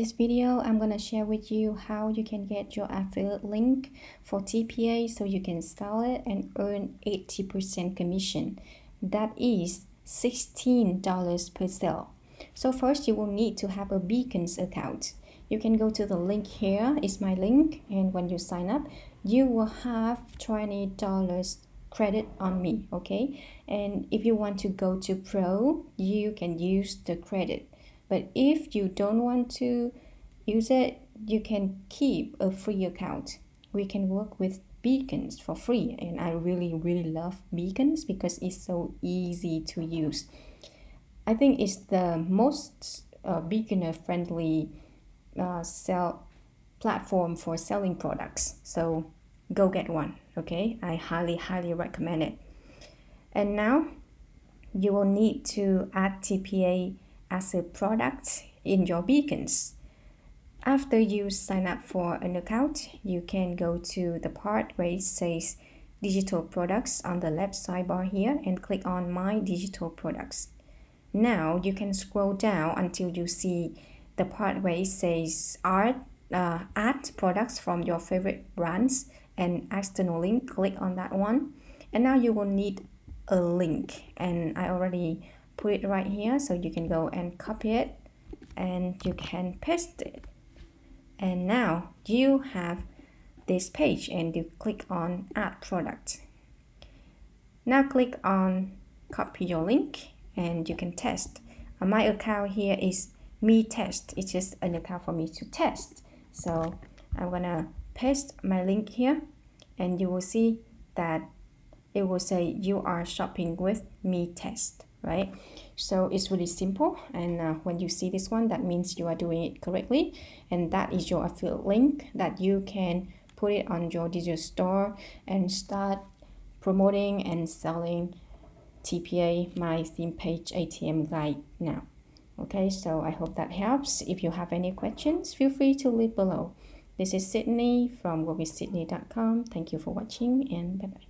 This video, I'm going to share with you how you can get your affiliate link for TPA so you can sell it and earn 80% commission. That is $16 per sale. So first you will need to have a Beacons account. You can go to the link here, is my link, and when you sign up, you will have $20 credit on me, okay? And if you want to go to Pro, you can use the credit. But if you don't want to use it, you can keep a free account. We can work with Beacons for free, and I really love Beacons because it's so easy to use. I think it's the most beginner friendly sell platform for selling products. So go get one, okay? I highly recommend it. And now you will need to add TPA as a product in your Beacons. After you sign up for an account, you can go to the part where it says digital products on the left sidebar here and click on my digital products. Now you can scroll down until you see the part where it says add products from your favorite brands and external link. Click on that one, and now you will need a link, and I already put it right here, so you can go and copy it and you can paste it. And now you have this page, and you click on add product. Now click on copy your link and you can test. My account here is me test. It's just an account for me to test. So I'm gonna paste my link here, and you will see that it will say you are shopping with me test, right? So it's really simple, and when you see this one, that means you are doing it correctly, and that is your affiliate link that you can put it on your digital store and start promoting and selling TPA My Theme Page ATM guide now. Okay, so I hope that helps. If you have any questions, feel free to leave below. This is Sydney from WorkWithSydney.com. Thank you for watching, and bye-bye.